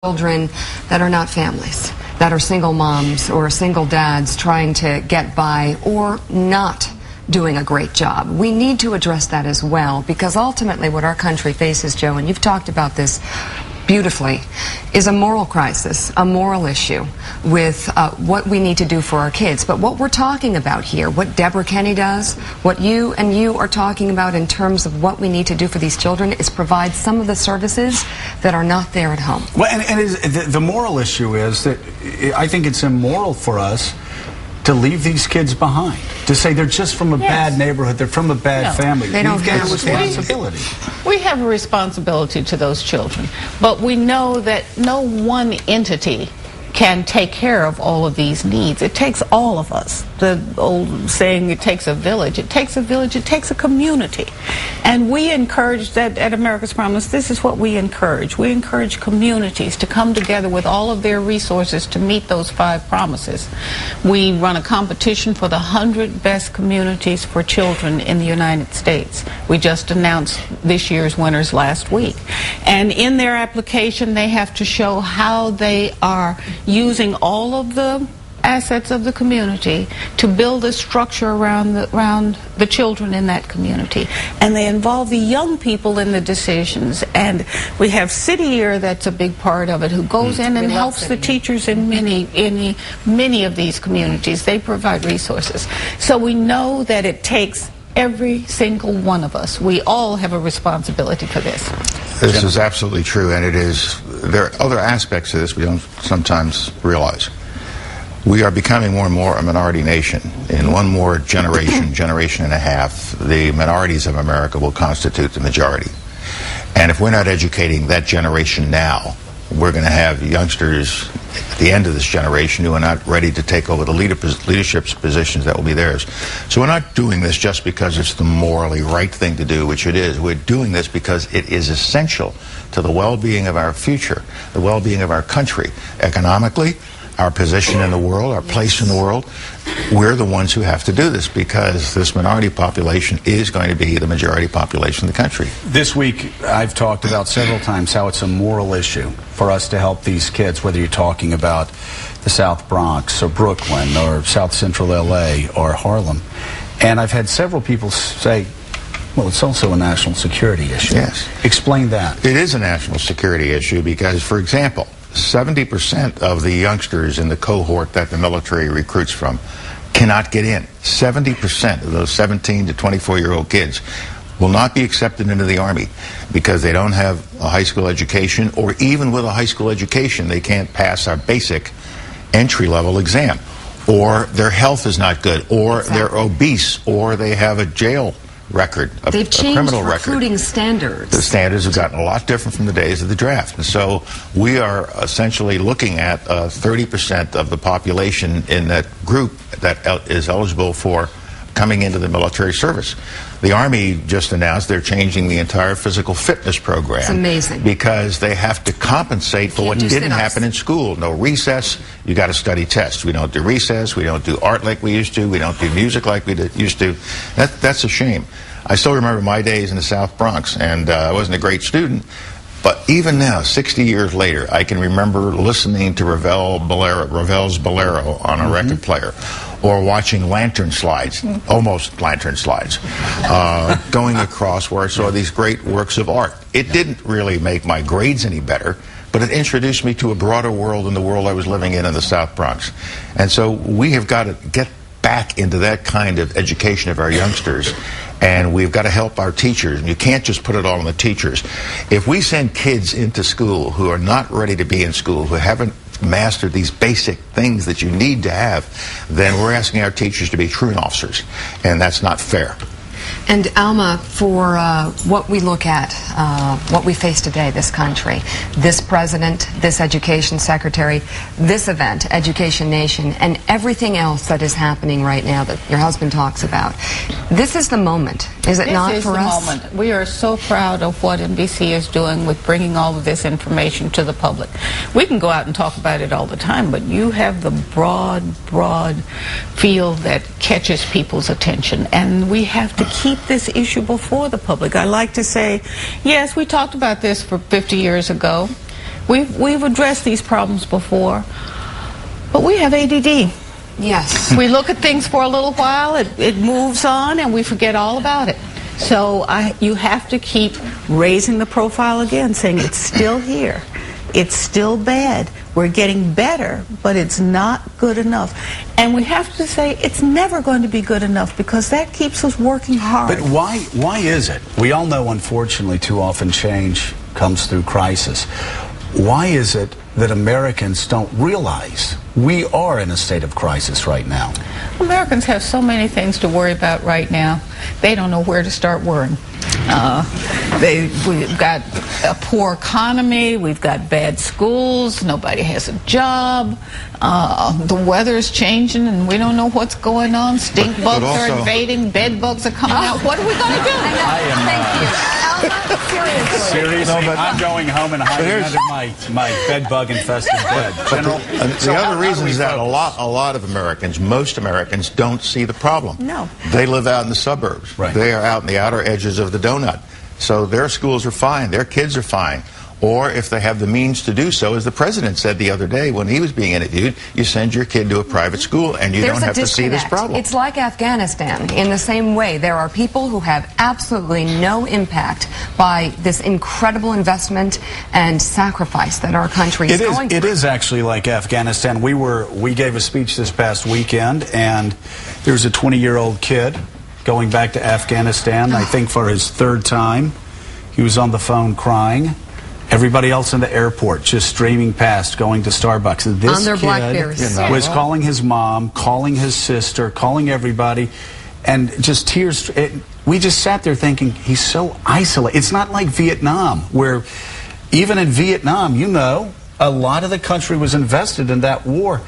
Children that are not families, that are single moms or single dads trying to get by or not doing a great job. We need to address that as well, because ultimately what our country faces, Joe, and you've talked about this beautifully, is a moral crisis, a moral issue with what we need to do for our kids. But what we're talking about here, what Deborah Kenney does, what you are talking about in terms of what we need to do for these children is provide some of the services that are not there at home. Well, the moral issue is that I think it's immoral for us to leave these kids behind, to say they're just from a bad neighborhood, they're from a bad family. They don't have a responsibility. We have a responsibility to those children, but we know that no one entity can take care of all of these needs. It takes all of us. The old saying, it takes a village. It takes a village, it takes a community. And we encourage that at America's Promise. This is what we encourage. We encourage communities to come together with all of their resources to meet those 5 promises. We run a competition for the 100 best communities for children in the United States. We just announced this year's winners last week. And in their application, they have to show how they are using all of the assets of the community to build a structure around the children in that community. And they involve the young people in the decisions. And we have City Year, that's a big part of it, who goes in and helps the teachers in many of these communities. They provide resources. So we know that it takes every single one of us. We all have a responsibility for this. This is absolutely true, and there are other aspects to this we don't sometimes realize. We are becoming more and more a minority nation. In one more generation and a half, the minorities of America will constitute the majority. And if we're not educating that generation now, we're going to have youngsters at the end of this generation who are not ready to take over the leadership positions that will be theirs. So we're not doing this just because it's the morally right thing to do, which it is. We're doing this because it is essential to the well-being of our future, the well-being of our country, economically, our position in the world, our place in the world. We're the ones who have to do this because this minority population is going to be the majority population of the country. This week, I've talked about several times how it's a moral issue for us to help these kids, whether you're talking about the South Bronx or Brooklyn or South Central LA or Harlem. And I've had several people say, well, it's also a national security issue. Yes. Explain that. It is a national security issue because, for example, 70% of the youngsters in the cohort that the military recruits from cannot get in. 70% of those 17 to 24-year-old kids will not be accepted into the Army because they don't have a high school education, or even with a high school education, they can't pass our basic entry-level exam, or their health is not good, or they're obese, or they have a jail record, They've changed criminal recruiting record. standards. The standards have gotten a lot different from the days of the draft. And so we are essentially looking at 30% of the population in that group that is eligible for coming into the military service. The Army just announced they're changing the entire physical fitness program. It's amazing. Because they have to compensate for what didn't happen in school. No recess, you got to study tests. We don't do recess, we don't do art like we used to, we don't do music like we used to. That's a shame. I still remember my days in the South Bronx, and I wasn't a great student, but even now, 60 years later, I can remember listening to Ravel's Bolero on a record player, or watching lantern slides, almost lantern slides, going across where I saw these great works of art. It didn't really make my grades any better, but it introduced me to a broader world than the world I was living in the South Bronx. And so we have got to get back into that kind of education of our youngsters, and we've got to help our teachers. And you can't just put it all on the teachers. If we send kids into school who are not ready to be in school, who haven't mastered these basic things that you need to have, then we're asking our teachers to be truant officers, and that's not fair. And Alma, for what we look at, what we face today, this country, this president, this education secretary, this event, Education Nation, and everything else that is happening right now that your husband talks about, this is the moment, is it not for us? This is the moment. We are so proud of what NBC is doing with bringing all of this information to the public. We can go out and talk about it all the time, but you have the broad field that catches people's attention, and we have to keep this issue before the public. I like to say, yes, we talked about this for 50 years ago, We've addressed these problems before, but we have ADD. Yes. We look at things for a little while, it moves on, and we forget all about it. So you have to keep raising the profile again, saying it's still here. It's still bad. We're getting better, but it's not good enough. And we have to say it's never going to be good enough, because that keeps us working hard. But why is it? We all know, unfortunately, too often change comes through crisis. Why is it that Americans don't realize we are in a state of crisis right now? Americans have so many things to worry about right now. They don't know where to start worrying. We've got a poor economy, we've got bad schools, nobody has a job, the weather's changing and we don't know what's going on. Stink bugs are invading, bed bugs are coming out. What are we going to do? Thank you. Alma, seriously, I'm going home and hiding under my bed bug infested bed. The other reason is that a lot of Americans, most Americans, don't see the problem. No. They live out in the suburbs. Right. They are out in the outer edges of the donut. So their schools are fine, their kids are fine. Or if they have the means to do so, as the president said the other day when he was being interviewed, you send your kid to a private school and you don't have to see this problem. It's like Afghanistan in the same way. There are people who have absolutely no impact by this incredible investment and sacrifice that our country is going through. It is actually like Afghanistan. We gave a speech this past weekend, and there was a 20-year-old kid going back to Afghanistan, I think for his third time. He was on the phone crying. Everybody else in the airport just streaming past, going to Starbucks. This on their kid Blackberries. was calling his mom, calling his sister, calling everybody, and just tears. We just sat there thinking, he's so isolated. It's not like Vietnam, where even in Vietnam, you know, a lot of the country was invested in that war.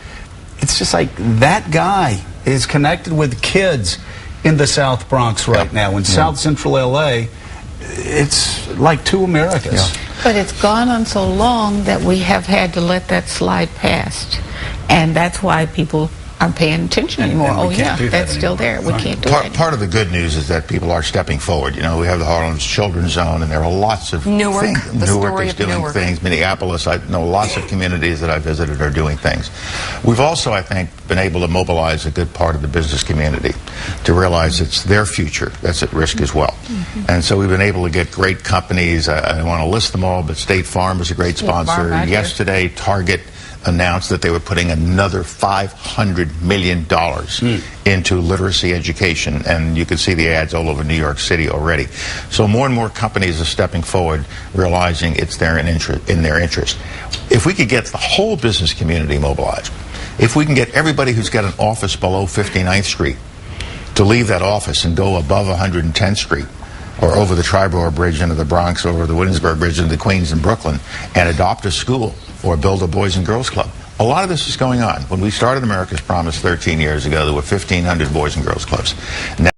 It's just like that guy is connected with kids in the South Bronx right now. In South Central LA, it's like two Americas. Yeah. But it's gone on so long that we have had to let that slide past. And that's why people aren't paying attention anymore. And oh, we yeah, can't do that that's still there. We can't do it. Part of the good news is that people are stepping forward. You know, we have the Harlem's Children's Zone, and there are lots of Newark, things. the Newark story is of doing Newark. things. Minneapolis, I know lots of communities that I visited are doing things. We've also, I think, been able to mobilize a good part of the business community to realize it's their future that's at risk as well. And so we've been able to get great companies. I don't want to list them all, but State Farm is a great sponsor. Right Yesterday, Target announced that they were putting another $500 million into literacy education, and you can see the ads all over New York City already. So more and more companies are stepping forward, realizing it's in their interest. If we could get the whole business community mobilized, if we can get everybody who's got an office below 59th Street to leave that office and go above 110th Street, or over the Triborough Bridge into the Bronx, over the Williamsburg Bridge into Queens and Brooklyn, and adopt a school or build a Boys and Girls Club. A lot of this is going on. When we started America's Promise 13 years ago, there were 1,500 Boys and Girls Clubs. Now